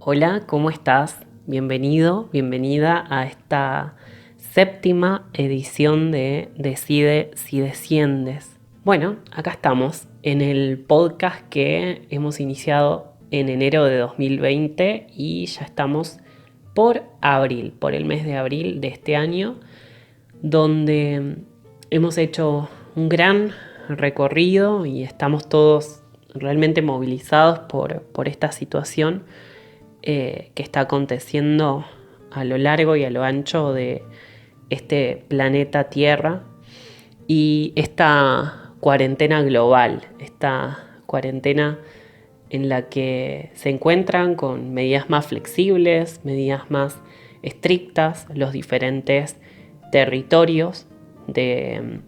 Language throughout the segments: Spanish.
Hola, ¿cómo estás? Bienvenido, bienvenida a esta séptima edición de Decide si desciendes. Bueno, acá estamos en el podcast que hemos iniciado en enero de 2020 y ya estamos por abril, por el mes de abril de este año, donde hemos hecho un gran recorrido y estamos todos realmente movilizados por esta situación que está aconteciendo a lo largo y a lo ancho de este planeta Tierra y esta cuarentena global, esta cuarentena en la que se encuentran con medidas más flexibles, medidas más estrictas, los diferentes territorios de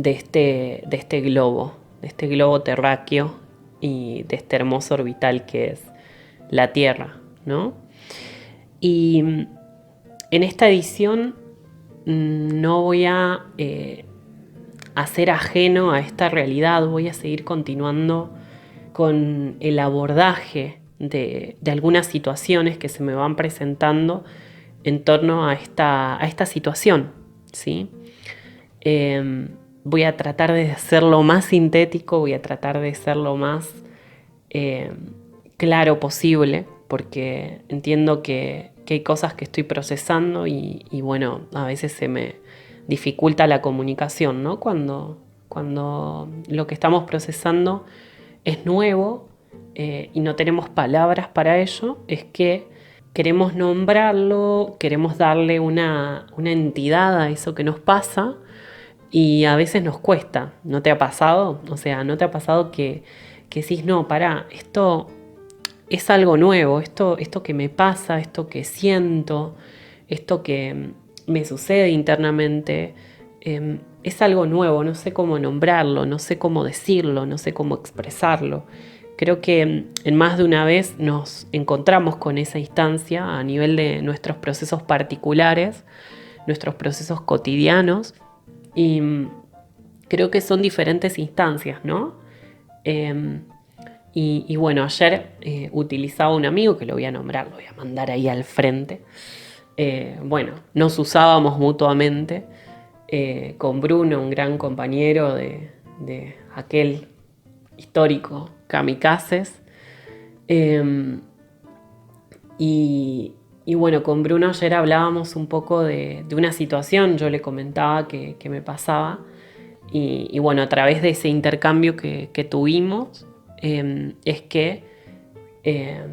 este globo terráqueo y de este hermoso orbital que es la Tierra, ¿no? Y en esta edición no voy a hacer ajeno a esta realidad, voy a seguir continuando con el abordaje de algunas situaciones que se me van presentando en torno a esta situación, ¿sí? Voy a tratar de ser lo más sintético, voy a tratar de ser lo más claro posible, porque entiendo que hay cosas que estoy procesando y bueno, a veces se me dificulta la comunicación, ¿no? Cuando lo que estamos procesando es nuevo y no tenemos palabras para ello, es que queremos nombrarlo, queremos darle una entidad a eso que nos pasa y a veces nos cuesta. ¿No te ha pasado? O sea, ¿no te ha pasado que decís, no, pará, esto es algo nuevo, esto que me pasa, esto que siento, esto que me sucede internamente, es algo nuevo, no sé cómo nombrarlo, no sé cómo decirlo, no sé cómo expresarlo. Creo que en más de una vez nos encontramos con esa instancia a nivel de nuestros procesos particulares, nuestros procesos cotidianos, y creo que son diferentes instancias, ¿no? Y bueno, ayer utilizaba un amigo que lo voy a nombrar, lo voy a mandar ahí al frente. Bueno, nos usábamos mutuamente con Bruno, un gran compañero de aquel histórico Kamikazes. Eh, y bueno, con Bruno ayer hablábamos un poco de una situación, yo le comentaba que me pasaba. Y bueno, a través de ese intercambio que tuvimos, es que eh,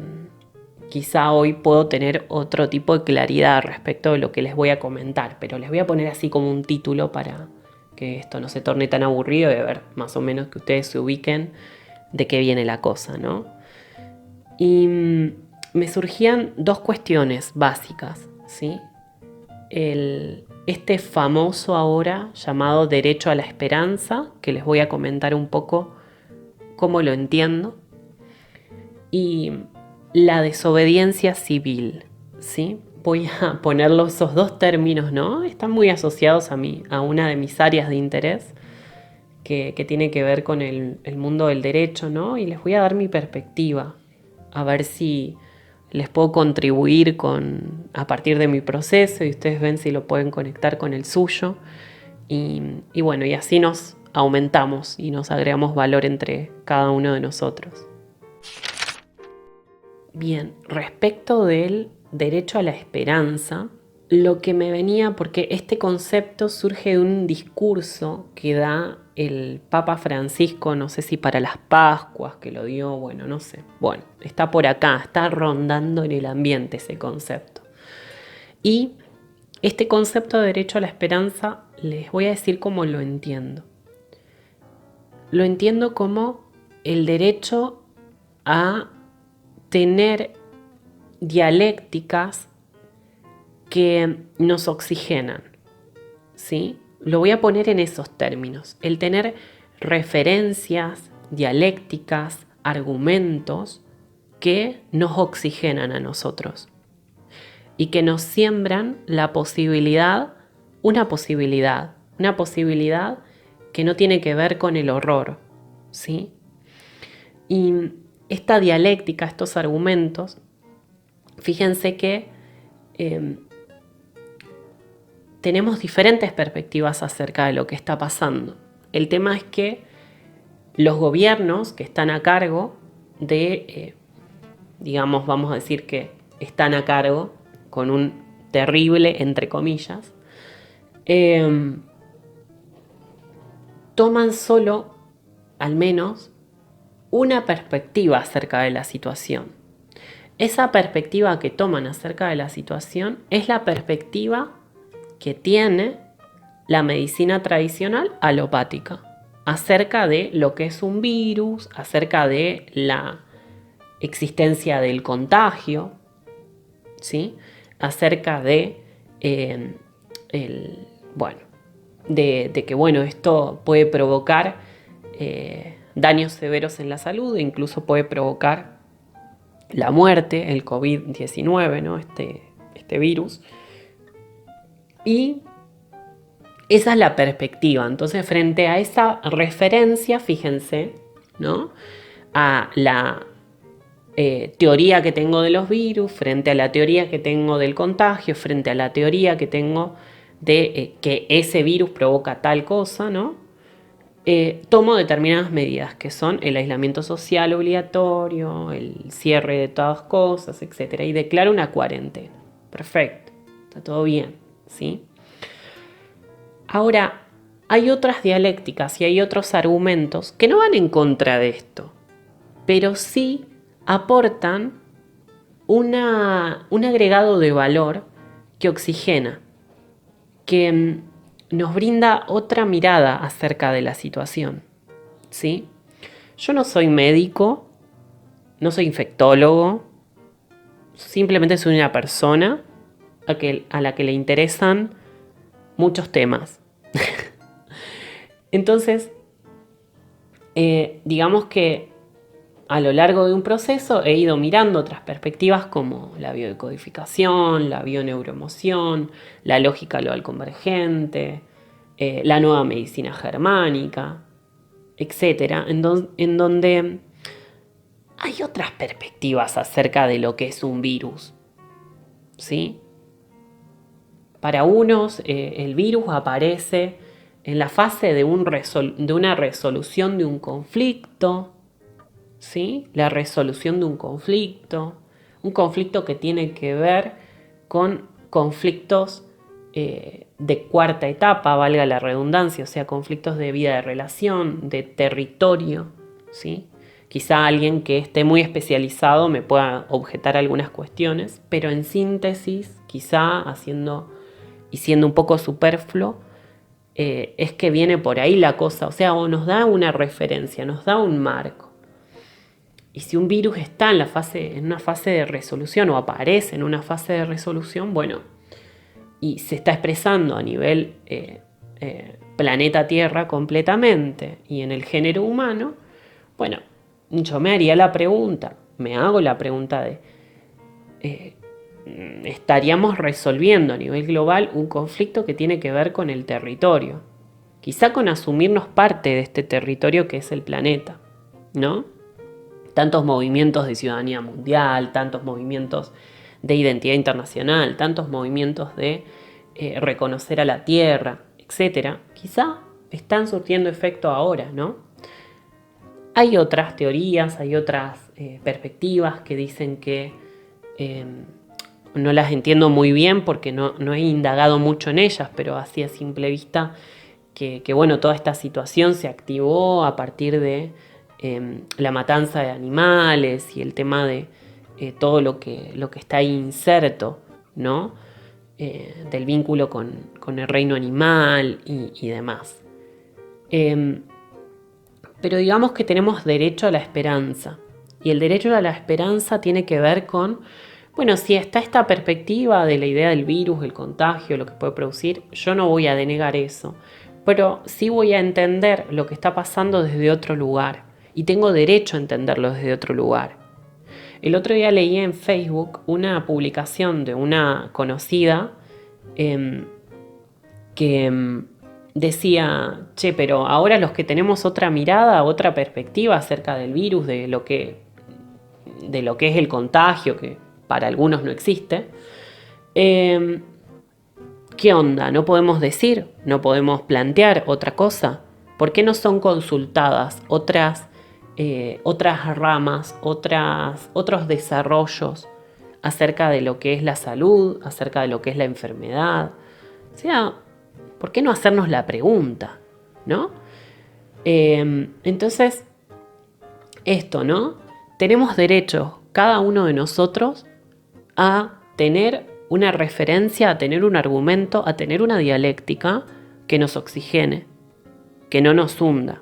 quizá hoy puedo tener otro tipo de claridad respecto de lo que les voy a comentar, pero les voy a poner así como un título para que esto no se torne tan aburrido y a ver más o menos que ustedes se ubiquen de qué viene la cosa, ¿no? Y me surgían dos cuestiones básicas, ¿sí? Este famoso ahora llamado derecho a la esperanza, que les voy a comentar un poco cómo lo entiendo, y la desobediencia civil, ¿sí? Voy a ponerlo esos dos términos, ¿no? Están muy asociados a una de mis áreas de interés, que tiene que ver con el mundo del derecho, ¿no? Y les voy a dar mi perspectiva, a ver si les puedo contribuir a partir de mi proceso y ustedes ven si lo pueden conectar con el suyo. Y bueno, y así nos aumentamos y nos agregamos valor entre cada uno de nosotros. Bien, respecto del derecho a la esperanza, lo que me venía, porque este concepto surge de un discurso que da el Papa Francisco, no sé si para las Pascuas, que lo dio, bueno, no sé. Bueno, está por acá, está rondando en el ambiente ese concepto. Y este concepto de derecho a la esperanza, les voy a decir cómo lo entiendo. Lo entiendo como el derecho a tener dialécticas que nos oxigenan, ¿sí? Lo voy a poner en esos términos. El tener referencias, dialécticas, argumentos que nos oxigenan a nosotros y que nos siembran la posibilidad, una posibilidad que no tiene que ver con el horror, ¿sí? Y esta dialéctica, estos argumentos, fíjense que tenemos diferentes perspectivas acerca de lo que está pasando. El tema es que los gobiernos que están a cargo de, digamos, vamos a decir que están a cargo con un terrible, entre comillas, toman solo, al menos, una perspectiva acerca de la situación. Esa perspectiva que toman acerca de la situación es la perspectiva que tiene la medicina tradicional alopática acerca de lo que es un virus, acerca de la existencia del contagio, ¿sí? Acerca de, de que esto puede provocar daños severos en la salud e incluso puede provocar la muerte, el COVID-19, ¿no? Este virus. Y esa es la perspectiva. Entonces, frente a esa referencia, fíjense, ¿no? A la teoría que tengo de los virus, frente a la teoría que tengo del contagio, frente a la teoría que tengo de que ese virus provoca tal cosa, ¿no? Tomo determinadas medidas que son el aislamiento social obligatorio, el cierre de todas cosas, etc. Y declaro una cuarentena. Perfecto, está todo bien, ¿sí? Ahora, hay otras dialécticas y hay otros argumentos que no van en contra de esto, pero sí aportan un agregado de valor que oxigena, que nos brinda otra mirada acerca de la situación, ¿sí? Yo no soy médico, no soy infectólogo, simplemente soy una persona a la que le interesan muchos temas. Entonces, digamos que a lo largo de un proceso he ido mirando otras perspectivas como la biodecodificación, la bioneuroemoción, la lógica global convergente, la nueva medicina germánica, etc. En donde hay otras perspectivas acerca de lo que es un virus, ¿sí? Para unos, el virus aparece en la fase de una resolución de un conflicto, ¿sí? La resolución de un conflicto que tiene que ver con conflictos de cuarta etapa, valga la redundancia, o sea, conflictos de vida de relación, de territorio, ¿sí? Quizá alguien que esté muy especializado me pueda objetar algunas cuestiones, pero en síntesis, quizá siendo un poco superfluo, es que viene por ahí la cosa, o sea, o nos da una referencia, nos da un marco. Y si un virus está en una fase de resolución o aparece en una fase de resolución, bueno, y se está expresando a nivel planeta Tierra completamente y en el género humano, bueno, yo me hago la pregunta de, estaríamos resolviendo a nivel global un conflicto que tiene que ver con el territorio, quizá con asumirnos parte de este territorio que es el planeta, ¿no? Tantos movimientos de ciudadanía mundial, tantos movimientos de identidad internacional, tantos movimientos de reconocer a la Tierra, etc. Quizá están surtiendo efecto ahora, ¿no? Hay otras teorías, hay otras perspectivas que dicen que no las entiendo muy bien porque no he indagado mucho en ellas, pero así a simple vista que toda esta situación se activó a partir de la matanza de animales y el tema de todo lo que está ahí inserto, ¿no? Del vínculo con el reino animal y demás. Pero digamos que tenemos derecho a la esperanza. Y el derecho a la esperanza tiene que ver con, si está esta perspectiva de la idea del virus, el contagio, lo que puede producir, yo no voy a denegar eso. Pero sí voy a entender lo que está pasando desde otro lugar. Y tengo derecho a entenderlo desde otro lugar. El otro día leí en Facebook una publicación de una conocida que decía, pero ahora los que tenemos otra mirada, otra perspectiva acerca del virus, de lo que es el contagio, que para algunos no existe. ¿Qué onda? ¿No podemos decir? ¿No podemos plantear otra cosa? ¿Por qué no son consultadas otras ramas, otros desarrollos acerca de lo que es la salud, acerca de lo que es la enfermedad? O sea, ¿por qué no hacernos la pregunta? ¿No? Entonces, esto, ¿no? Tenemos derecho, cada uno de nosotros, a tener una referencia, a tener un argumento, a tener una dialéctica que nos oxigene, que no nos hunda,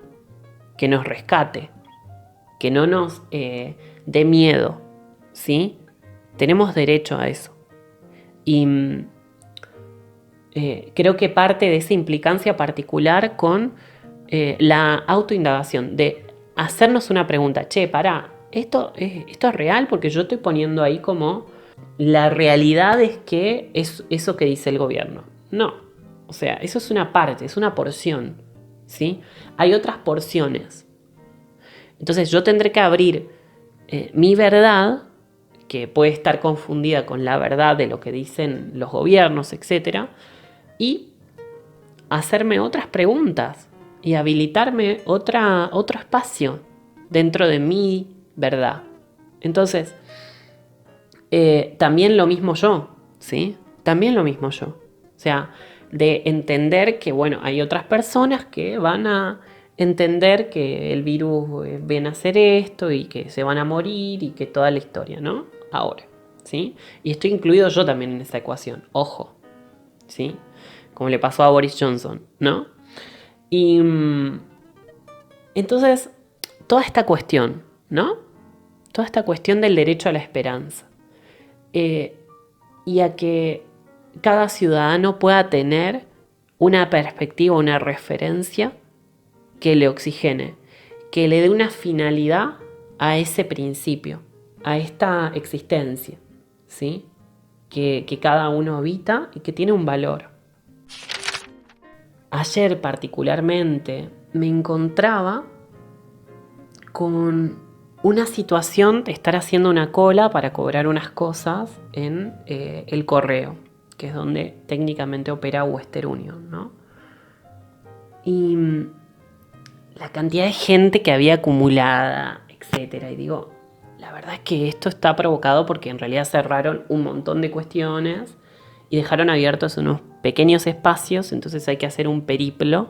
que nos rescate, que no nos dé miedo, ¿sí? Tenemos derecho a eso. Y creo que parte de esa implicancia particular con la autoindagación, de hacernos una pregunta, che, pará, ¿esto es real? Porque yo estoy poniendo ahí como la realidad es que es eso que dice el gobierno. No, o sea, eso es una parte, es una porción, ¿sí? Hay otras porciones. Entonces yo tendré que abrir mi verdad, que puede estar confundida con la verdad de lo que dicen los gobiernos, etc., y hacerme otras preguntas y habilitarme otro espacio dentro de mi verdad. Entonces, también lo mismo yo, ¿sí? También lo mismo yo. O sea, de entender que, bueno, hay otras personas que van a entender que el virus viene a hacer esto y que se van a morir y que toda la historia, ¿no? Ahora, ¿sí? Y estoy incluido yo también en esa ecuación, ojo, ¿sí? Como le pasó a Boris Johnson, ¿no? Y entonces, toda esta cuestión, ¿no? Toda esta cuestión del derecho a la esperanza. Y a que cada ciudadano pueda tener una perspectiva, una referencia que le oxigene, que le dé una finalidad a ese principio, a esta existencia, ¿sí? Que cada uno habita y que tiene un valor. Ayer particularmente me encontraba con una situación de estar haciendo una cola para cobrar unas cosas en el correo, que es donde técnicamente opera Western Union, ¿no? Y la cantidad de gente que había acumulada, etcétera. Y digo, la verdad es que esto está provocado porque en realidad cerraron un montón de cuestiones y dejaron abiertos unos pequeños espacios, entonces hay que hacer un periplo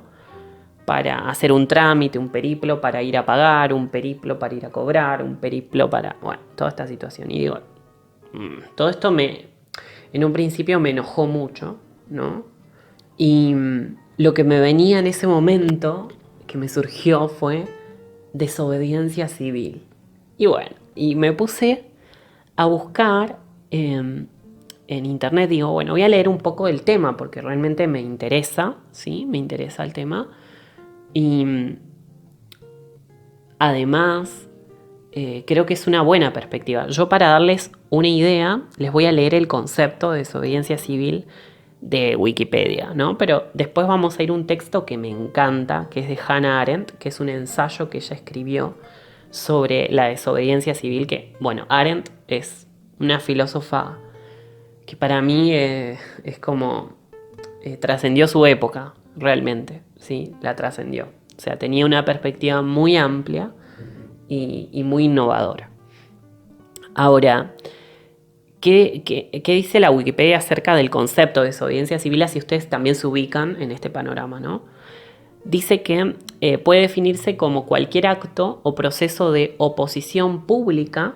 para hacer un trámite, un periplo para ir a pagar, un periplo para ir a cobrar, un periplo para... Bueno, toda esta situación. Y digo, todo esto en un principio me enojó mucho, ¿no? Y lo que me venía en ese momento, que me surgió, fue desobediencia civil. Y bueno, y me puse a buscar en internet, digo, bueno, voy a leer un poco del tema porque realmente me interesa, ¿sí? Me interesa el tema. Y además, creo que es una buena perspectiva. Yo, para darles una idea, les voy a leer el concepto de desobediencia civil de Wikipedia, ¿no? Pero después vamos a ir a un texto que me encanta, que es de Hannah Arendt, que es un ensayo que ella escribió sobre la desobediencia civil, que, bueno, Arendt es una filósofa que para mí es como trascendió su época, realmente, sí, la trascendió. O sea, tenía una perspectiva muy amplia y muy innovadora. Ahora, ¿qué dice la Wikipedia acerca del concepto de desobediencia civil? Así ustedes también se ubican en este panorama, ¿no? Dice que puede definirse como cualquier acto o proceso de oposición pública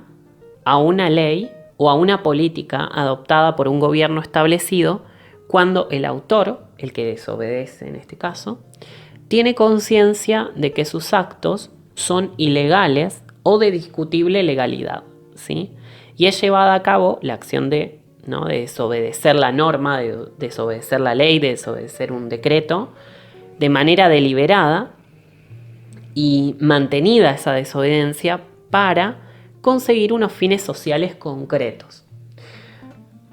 a una ley o a una política adoptada por un gobierno establecido cuando el autor, el que desobedece en este caso, tiene conciencia de que sus actos son ilegales o de discutible legalidad, ¿sí? Y es llevada a cabo la acción de desobedecer la norma, de desobedecer la ley, de desobedecer un decreto, de manera deliberada y mantenida esa desobediencia para conseguir unos fines sociales concretos.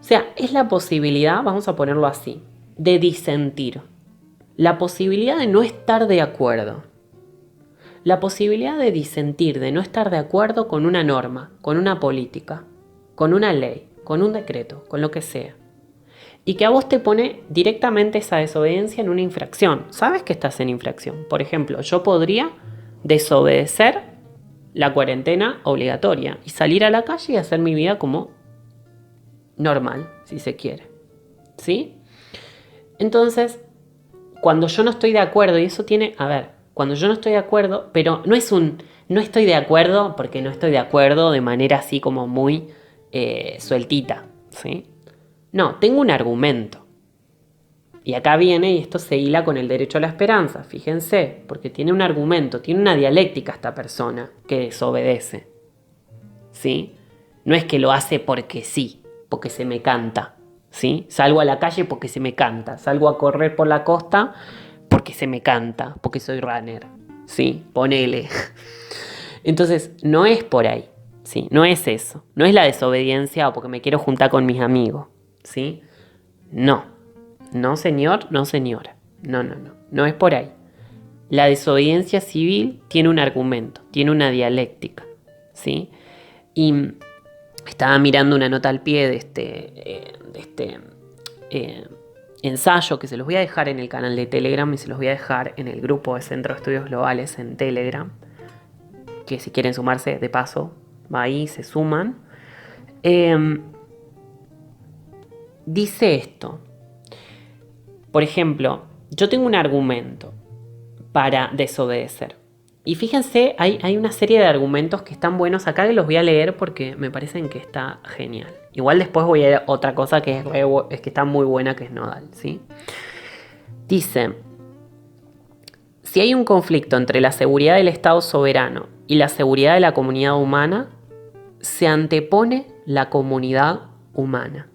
O sea, es la posibilidad, vamos a ponerlo así, de disentir. La posibilidad de no estar de acuerdo. La posibilidad de disentir, de no estar de acuerdo con una norma, con una política, con una ley. con un decreto, con lo que sea. Y que a vos te pone directamente esa desobediencia en una infracción. Sabes que estás en infracción. Por ejemplo, yo podría desobedecer la cuarentena obligatoria y salir a la calle y hacer mi vida como normal, si se quiere. ¿Sí? Entonces, cuando yo no estoy de acuerdo, y eso tiene, a ver, cuando yo no estoy de acuerdo, pero no estoy de acuerdo porque no estoy de acuerdo de manera así como muy sueltita, ¿sí? No, tengo un argumento. Y acá viene, y esto se hila con el derecho a la esperanza, fíjense, porque tiene un argumento, tiene una dialéctica esta persona que desobedece, ¿sí? No es que lo hace porque sí, porque se me canta, ¿sí? Salgo a la calle porque se me canta, salgo a correr por la costa porque se me canta, porque soy runner, ¿sí? Ponele. Entonces, no es por ahí, ¿sí? No es eso, no es la desobediencia o porque me quiero juntar con mis amigos, ¿sí? No. No, señor, no, señora. No es por ahí. La desobediencia civil tiene un argumento, tiene una dialéctica, ¿sí? Y estaba mirando una nota al pie de este ensayo que se los voy a dejar en el canal de Telegram y se los voy a dejar en el grupo de Centro de Estudios Globales en Telegram, que si quieren sumarse, de paso, va ahí, se suman. Dice esto. Por ejemplo, yo tengo un argumento para desobedecer. Y fíjense, hay una serie de argumentos que están buenos acá que los voy a leer porque me parecen que está genial. Igual después voy a leer otra cosa que es que está muy buena, que es nodal, ¿sí? Dice, si hay un conflicto entre la seguridad del Estado soberano y la seguridad de la comunidad humana, se antepone la comunidad humana.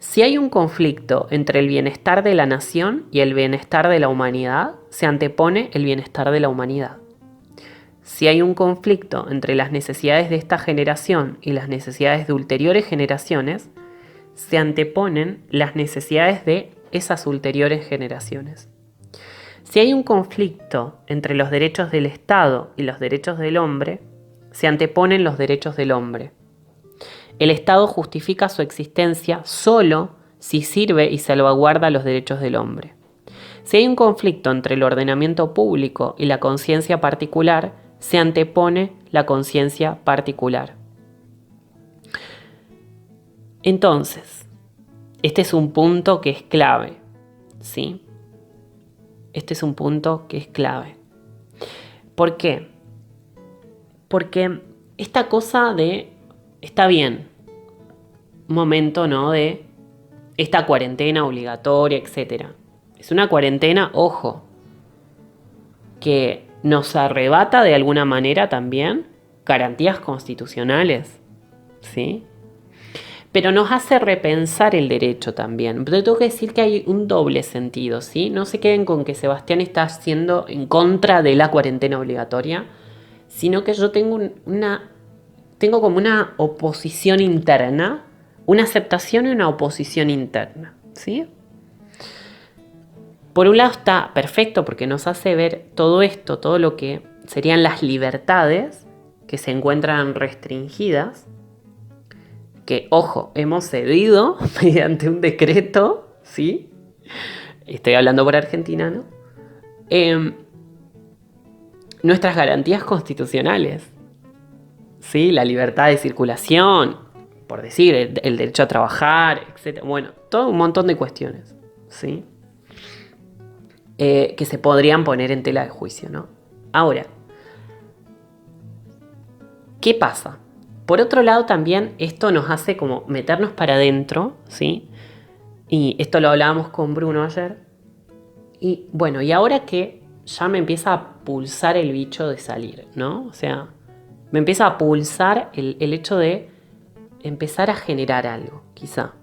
Si hay un conflicto entre el bienestar de la nación y el bienestar de la humanidad, se antepone el bienestar de la humanidad. Si hay un conflicto entre las necesidades de esta generación y las necesidades de ulteriores generaciones, se anteponen las necesidades de esas ulteriores generaciones. Si hay un conflicto entre los derechos del Estado y los derechos del hombre, se anteponen los derechos del hombre. El Estado justifica su existencia solo si sirve y salvaguarda los derechos del hombre. Si hay un conflicto entre el ordenamiento público y la conciencia particular, se antepone la conciencia particular. Entonces, este es un punto que es clave, ¿sí? Este es un punto que es clave. ¿Por qué? Porque esta cosa de, está bien, un momento, ¿no?, de esta cuarentena obligatoria, etc. Es una cuarentena, ojo, que nos arrebata de alguna manera también garantías constitucionales, ¿sí? Pero nos hace repensar el derecho también. Pero tengo que decir que hay un doble sentido, ¿sí? No se queden con que Sebastián está haciendo en contra de la cuarentena obligatoria, sino que yo tengo como una oposición interna, una aceptación y una oposición interna, ¿sí? Por un lado está perfecto porque nos hace ver todo esto, todo lo que serían las libertades que se encuentran restringidas, que, ojo, hemos cedido mediante un decreto, ¿sí? Estoy hablando por Argentina, ¿no? Nuestras garantías constitucionales, ¿sí? La libertad de circulación, por decir, el derecho a trabajar, etc. Bueno, todo un montón de cuestiones, ¿sí? Que se podrían poner en tela de juicio, ¿no? Ahora, ¿qué pasa? Por otro lado, también esto nos hace como meternos para adentro, ¿sí? Y esto lo hablábamos con Bruno ayer. Y bueno, y ahora que ya me empieza a pulsar el bicho de salir, ¿no? O sea, me empieza a pulsar el hecho de empezar a generar algo, quizá.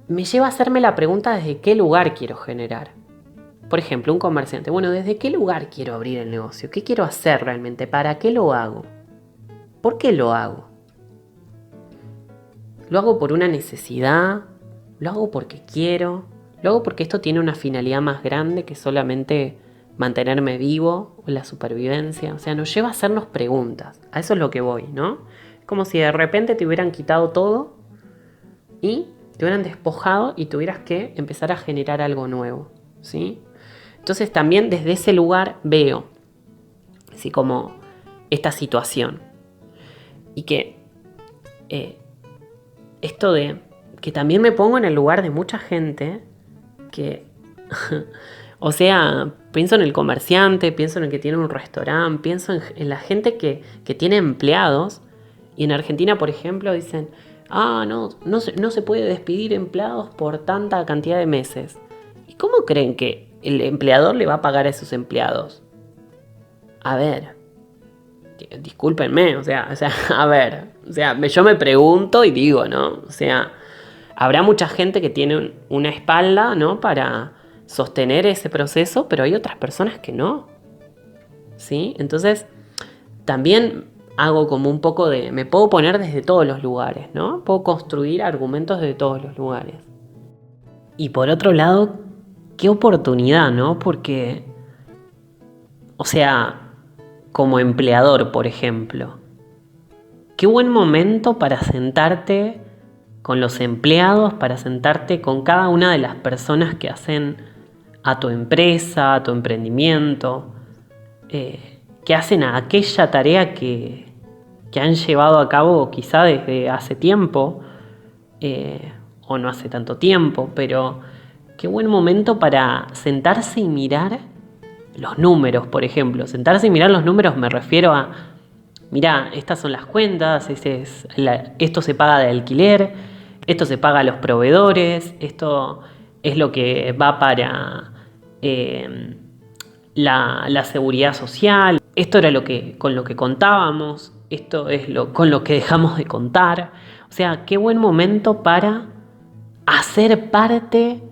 Me lleva a hacerme la pregunta desde qué lugar quiero generar. Por ejemplo, un comerciante. Bueno, ¿desde qué lugar quiero abrir el negocio? ¿Qué quiero hacer realmente? ¿Para qué lo hago? ¿Por qué lo hago? ¿Lo hago por una necesidad? ¿Lo hago porque quiero? ¿Lo hago porque esto tiene una finalidad más grande que solamente mantenerme vivo o la supervivencia? O sea, nos lleva a hacernos preguntas. A eso es lo que voy, ¿no? Como si de repente te hubieran quitado todo y te hubieran despojado y tuvieras que empezar a generar algo nuevo, ¿sí? Entonces también desde ese lugar veo, así como esta situación. Y que esto de que también me pongo en el lugar de mucha gente que, o sea, pienso en el comerciante, pienso en el que tiene un restaurante, pienso en la gente que tiene empleados. Y en Argentina, por ejemplo, dicen, no se puede despedir empleados por tanta cantidad de meses. ¿Y cómo creen que el empleador le va a pagar a esos empleados? A ver, discúlpenme, o sea, a ver, o sea, yo me pregunto y digo, ¿no? O sea, habrá mucha gente que tiene una espalda, ¿no? Para sostener ese proceso, pero hay otras personas que no, ¿sí? Entonces, también hago como un poco de, me puedo poner desde todos los lugares, ¿no? Puedo construir argumentos desde todos los lugares. Y por otro lado, qué oportunidad, ¿no? Porque, o sea, como empleador, por ejemplo, qué buen momento para sentarte con los empleados, para sentarte con cada una de las personas que hacen a tu empresa, a tu emprendimiento, que hacen a aquella tarea que han llevado a cabo quizá desde hace tiempo, o no hace tanto tiempo, pero qué buen momento para sentarse y mirar los números, por ejemplo. Sentarse y mirar los números me refiero a, mirá, estas son las cuentas, esto se paga de alquiler, esto se paga a los proveedores, esto es lo que va para la seguridad social, esto era con lo que contábamos, esto es con lo que dejamos de contar. O sea, qué buen momento para hacer parte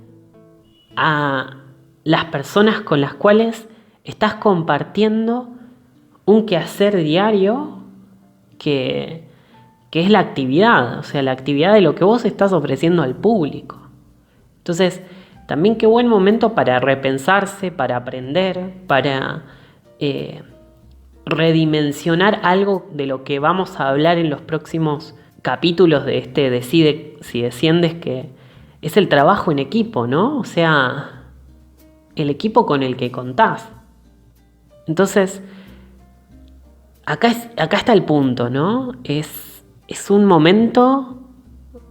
a las personas con las cuales estás compartiendo un quehacer diario que es la actividad, o sea, la actividad de lo que vos estás ofreciendo al público. Entonces, también qué buen momento para repensarse, para aprender, para redimensionar algo de lo que vamos a hablar en los próximos capítulos de este Decide si desciendes, que es el trabajo en equipo, ¿no? O sea, el equipo con el que contás. Entonces, acá está el punto, ¿no? Es un momento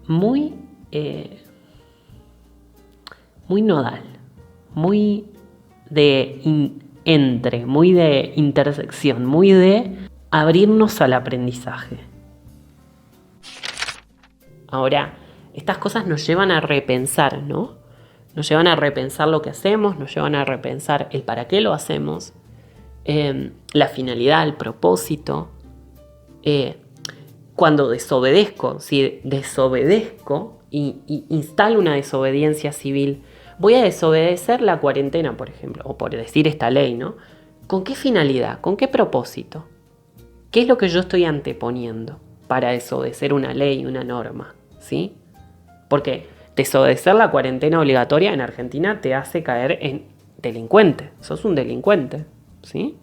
muy nodal, muy de muy de intersección, muy de abrirnos al aprendizaje. Ahora, estas cosas nos llevan a repensar, ¿no? Nos llevan a repensar lo que hacemos, nos llevan a repensar el para qué lo hacemos, la finalidad, el propósito. Cuando desobedezco, si desobedezco y instalo una desobediencia civil, voy a desobedecer la cuarentena, por ejemplo, o por decir esta ley, ¿no? ¿Con qué finalidad? ¿Con qué propósito? ¿Qué es lo que yo estoy anteponiendo para desobedecer una ley, una norma? ¿Sí? Porque desobedecer la cuarentena obligatoria en Argentina te hace caer en delincuente. Sos un delincuente, ¿sí?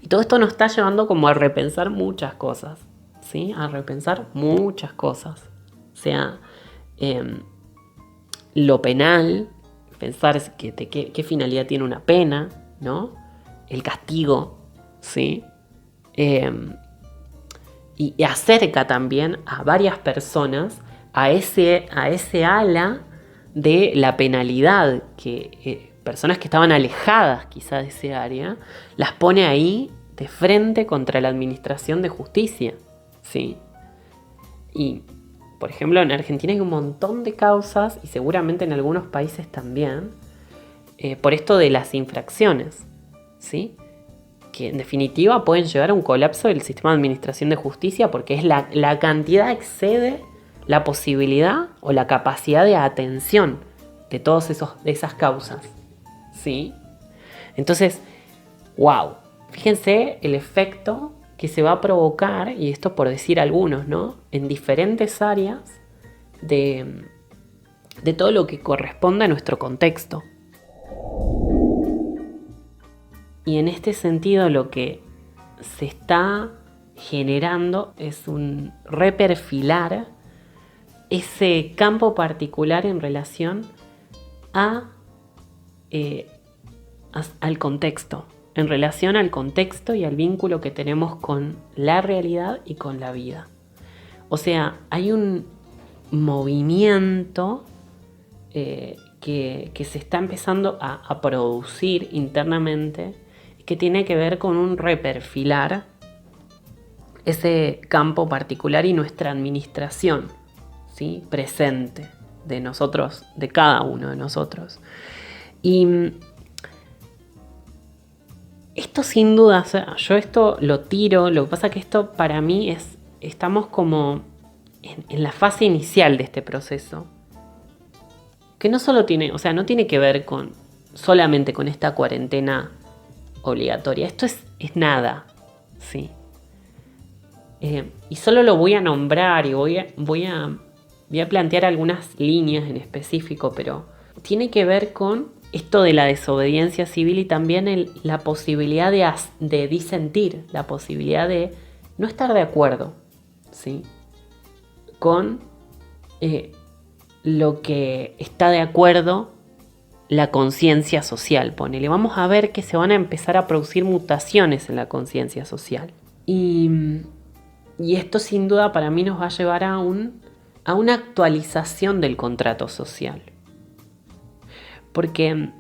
Y todo esto nos está llevando como a repensar muchas cosas, ¿sí? A repensar muchas cosas. O sea, lo penal, pensar qué finalidad tiene una pena, ¿no? El castigo, ¿sí? Y acerca también a varias personas a ese ala de la penalidad, que personas que estaban alejadas quizás de ese área, las pone ahí de frente contra la administración de justicia, ¿sí? Y, por ejemplo, en Argentina hay un montón de causas, y seguramente en algunos países también, por esto de las infracciones, ¿sí? Que en definitiva pueden llevar a un colapso del sistema de administración de justicia, porque es la cantidad excede la posibilidad o la capacidad de atención de todas esas causas, ¿sí? Entonces, wow, fíjense el efecto que se va a provocar, y esto por decir algunos, ¿no? En diferentes áreas de todo lo que corresponde a nuestro contexto. Y en este sentido lo que se está generando es un reperfilar ese campo particular en relación al contexto, en relación al contexto y al vínculo que tenemos con la realidad y con la vida. O sea, hay un movimiento que se está empezando a producir internamente, que tiene que ver con un reperfilar ese campo particular y nuestra administración, ¿sí?, presente de nosotros, de cada uno de nosotros. Y esto sin duda, o sea, yo esto lo tiro, lo que pasa que esto para mí estamos como en la fase inicial de este proceso, que no solo tiene, o sea, no tiene que ver solamente con esta cuarentena obligatoria. Esto es nada, ¿sí? Y solo lo voy a nombrar y voy a plantear algunas líneas en específico, pero tiene que ver con esto de la desobediencia civil y también la posibilidad de disentir, la posibilidad de no estar de acuerdo, ¿sí?, con lo que está de acuerdo la conciencia social. Ponele, vamos a ver que se van a empezar a producir mutaciones en la conciencia social. Y esto sin duda para mí nos va a llevar a una actualización del contrato social. Porque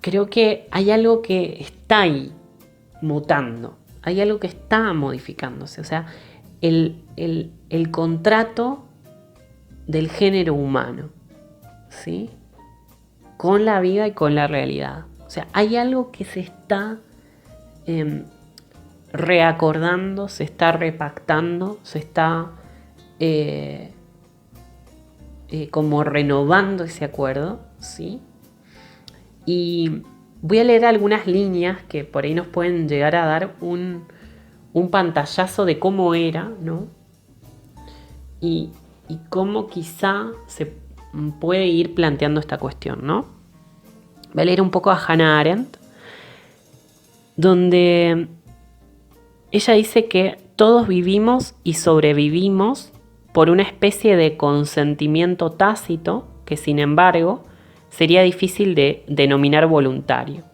creo que hay algo que está ahí mutando, hay algo que está modificándose. O sea, el contrato del género humano, ¿sí?, con la vida y con la realidad. O sea, hay algo que se está reacordando, se está repactando, se está como renovando ese acuerdo, ¿sí? Y voy a leer algunas líneas que por ahí nos pueden llegar a dar un pantallazo de cómo era, ¿no? Y cómo quizá se puede ir planteando esta cuestión, ¿no? Voy a leer un poco a Hannah Arendt, donde ella dice que todos vivimos y sobrevivimos por una especie de consentimiento tácito que, sin embargo, sería difícil de denominar voluntario.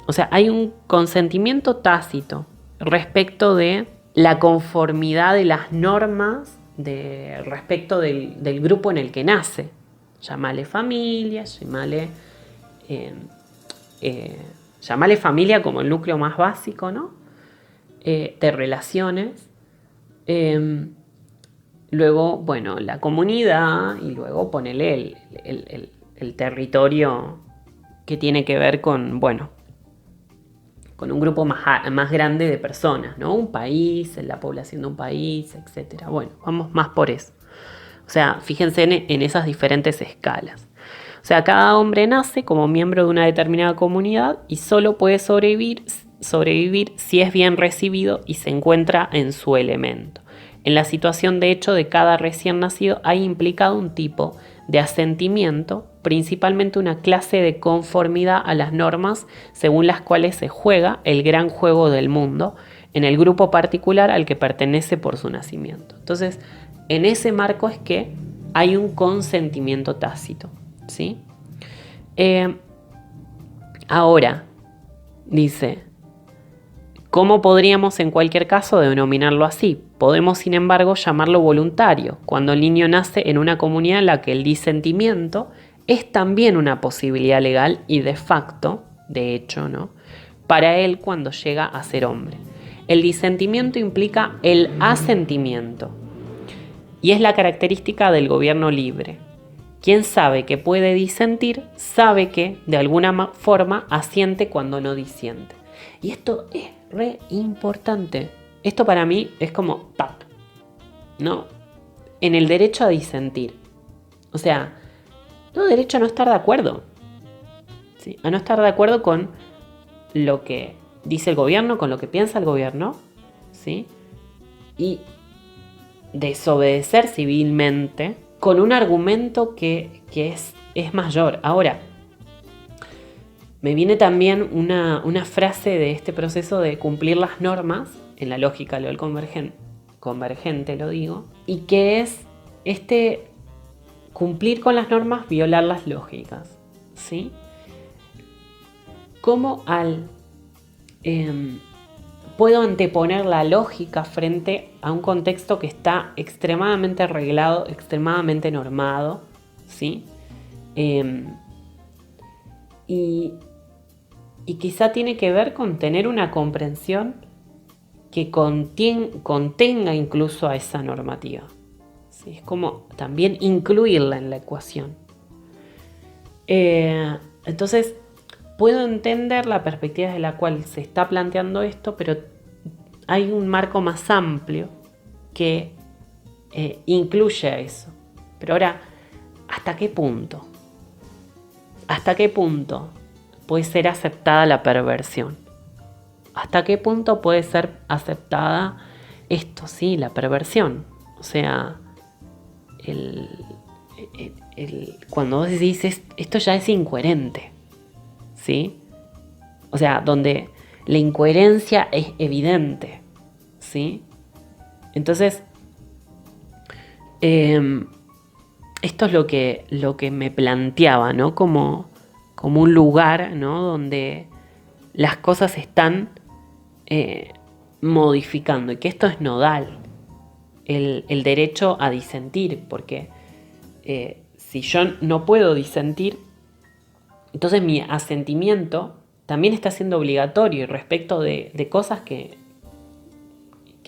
O sea, hay un consentimiento tácito respecto de la conformidad de las normas respecto del grupo en el que nace. Llámale familia, llámale familia como el núcleo más básico, ¿no?, de relaciones. Luego, bueno, la comunidad, y luego ponele el territorio que tiene que ver con, bueno, con un grupo más grande de personas, ¿no? Un país, la población de un país, etc. Bueno, vamos más por eso. O sea, fíjense en esas diferentes escalas. O sea, cada hombre nace como miembro de una determinada comunidad y solo puede sobrevivir si es bien recibido y se encuentra en su elemento. En la situación de hecho de cada recién nacido hay implicado un tipo de asentimiento, principalmente una clase de conformidad a las normas según las cuales se juega el gran juego del mundo en el grupo particular al que pertenece por su nacimiento. Entonces, en ese marco es que hay un consentimiento tácito, ¿sí? Ahora, dice, ¿cómo podríamos en cualquier caso denominarlo así? Podemos, sin embargo, llamarlo voluntario, cuando el niño nace en una comunidad en la que el disentimiento es también una posibilidad legal y de facto, de hecho, ¿no?, para él cuando llega a ser hombre. El disentimiento implica el asentimiento y es la característica del gobierno libre. Quien sabe que puede disentir, sabe que, de alguna forma, asiente cuando no disiente. Y esto es re importante. Esto para mí es como ¡tap!, ¿no? En el derecho a disentir. O sea, no, derecho a no estar de acuerdo. ¿Sí? A no estar de acuerdo con lo que dice el gobierno, con lo que piensa el gobierno, ¿sí? Y desobedecer civilmente con un argumento que es mayor. Ahora, me viene también una frase de este proceso de cumplir las normas en la lógica LOL convergente lo digo, y que es cumplir con las normas, violar las lógicas, ¿sí? Cómo puedo anteponer la lógica frente a un contexto que está extremadamente arreglado, extremadamente normado, ¿sí? Y quizá tiene que ver con tener una comprensión que contenga incluso a esa normativa, ¿sí? Es como también incluirla en la ecuación. Entonces, puedo entender la perspectiva desde la cual se está planteando esto, pero hay un marco más amplio que incluye a eso. Pero ahora, ¿hasta qué punto? ¿Hasta qué punto puede ser aceptada la perversión? ¿Hasta qué punto puede ser aceptada esto, sí, la perversión? O sea, cuando vos decís esto ya es incoherente, ¿sí? O sea, donde la incoherencia es evidente, ¿sí? Entonces, esto es lo que me planteaba, ¿no? Como un lugar, ¿no? Donde las cosas se están modificando y que esto es nodal, el derecho a disentir, porque si yo no puedo disentir, entonces mi asentimiento también está siendo obligatorio respecto de cosas que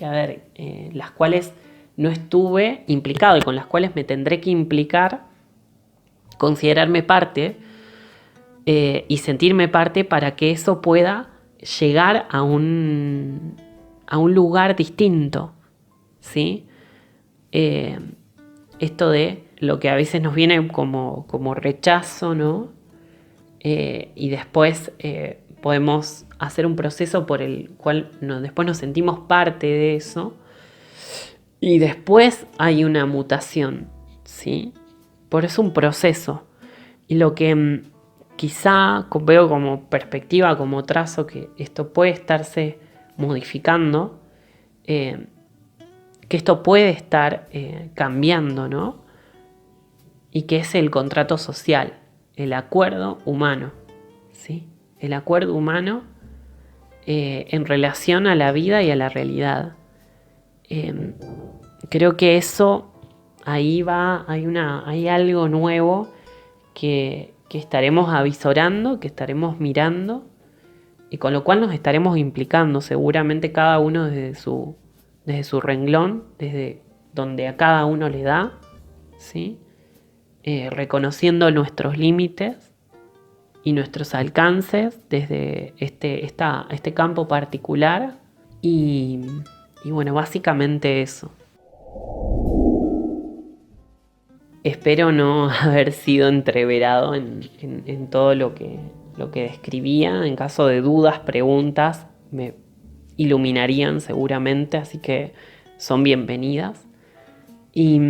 a ver, las cuales no estuve implicado y con las cuales me tendré que implicar, considerarme parte y sentirme parte para que eso pueda llegar a un lugar distinto, ¿sí? Esto de lo que a veces nos viene como rechazo, ¿no? Y después podemos hacer un proceso por el cual después nos sentimos parte de eso y después hay una mutación, ¿sí? Por eso un proceso. Y lo que quizá veo como perspectiva, como trazo, que esto puede estarse modificando, que esto puede estar cambiando, ¿no? Y que es el contrato social, el acuerdo humano, ¿sí? El acuerdo humano en relación a la vida y a la realidad. Creo que eso, ahí va, hay algo nuevo que estaremos avisorando, que estaremos mirando y con lo cual nos estaremos implicando seguramente cada uno desde su renglón, desde donde a cada uno le da, ¿sí? Reconociendo nuestros límites y nuestros alcances desde este campo particular y bueno, básicamente eso. Espero no haber sido entreverado en todo lo que describía. En caso de dudas, preguntas, me iluminarían seguramente, así que son bienvenidas. Y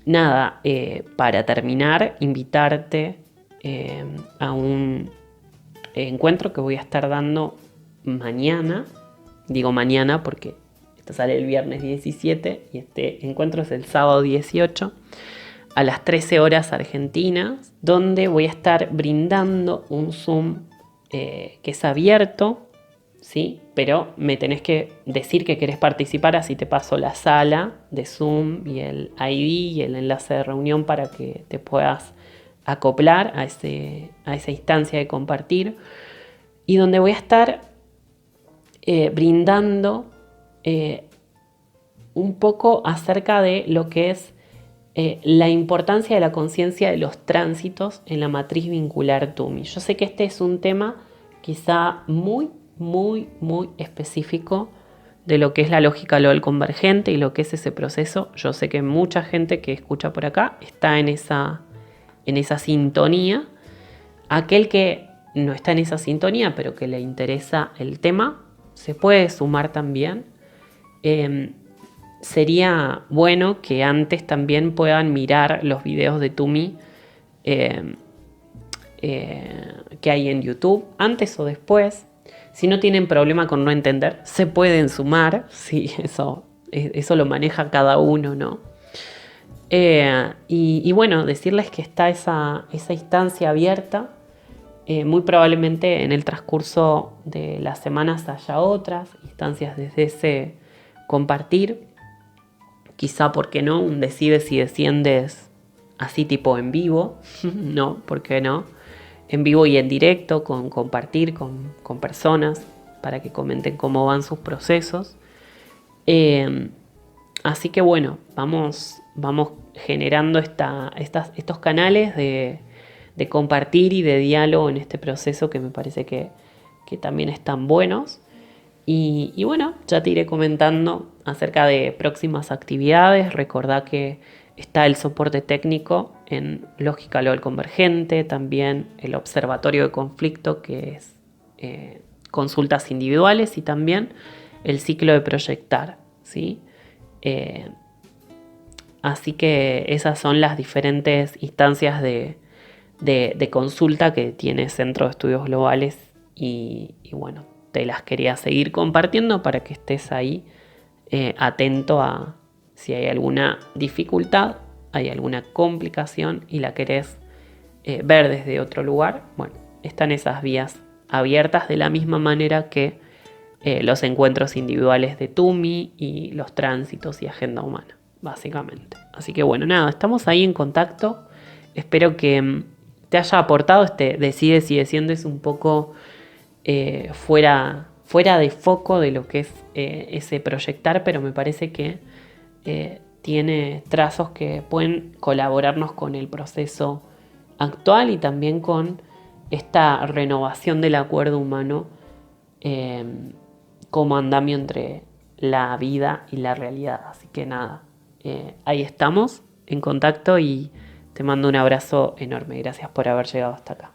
nada, para terminar, invitarte a un encuentro que voy a estar dando mañana. Digo mañana porque esto sale el viernes 17 y este encuentro es el sábado 18 a las 13 horas argentinas, donde voy a estar brindando un Zoom que es abierto, ¿sí? Pero me tenés que decir que querés participar, así te paso la sala de Zoom y el ID y el enlace de reunión para que te puedas acoplar a esa instancia de compartir, y donde voy a estar brindando un poco acerca de lo que es la importancia de la conciencia de los tránsitos en la matriz vincular TUMI. Yo sé que este es un tema quizá muy, muy, muy específico de lo que es la lógica LOL convergente y lo que es ese proceso. Yo sé que mucha gente que escucha por acá está en esa sintonía. Aquel que no está en esa sintonía, pero que le interesa el tema, se puede sumar también. Sería bueno que antes también puedan mirar los videos de Tumi que hay en YouTube, antes o después, Si no tienen problema con no entender, se pueden sumar, sí, eso lo maneja cada uno, ¿no? Y bueno, decirles que está esa instancia abierta. Muy probablemente en el transcurso de las semanas haya otras instancias desde ese compartir. Quizá, ¿por qué no? Un decides y desciendes así tipo en vivo. No, ¿por qué no? En vivo y en directo, con compartir con personas para que comenten cómo van sus procesos. Así que bueno, vamos generando estos canales de compartir y de diálogo en este proceso que me parece que también están buenos. Y bueno, ya te iré comentando acerca de próximas actividades. Recordá que está el soporte técnico en Lógica LOL Convergente, también el Observatorio de Conflicto, que es consultas individuales, y también el ciclo de proyectar, ¿sí? Así que esas son las diferentes instancias de consulta que tiene Centro de Estudios Globales y bueno, te las quería seguir compartiendo para que estés ahí atento a si hay alguna dificultad, hay alguna complicación y la querés ver desde otro lugar. Bueno, están esas vías abiertas de la misma manera que los encuentros individuales de TUMI y los tránsitos y agenda humana, básicamente. Así que bueno, nada, estamos ahí en contacto. Espero que te haya aportado decides y desciendes un poco fuera de foco de lo que es ese proyectar, pero me parece que tiene trazos que pueden colaborarnos con el proceso actual y también con esta renovación del acuerdo humano como andamio entre la vida y la realidad. Así que nada, ahí estamos en contacto y te mando un abrazo enorme. Gracias por haber llegado hasta acá.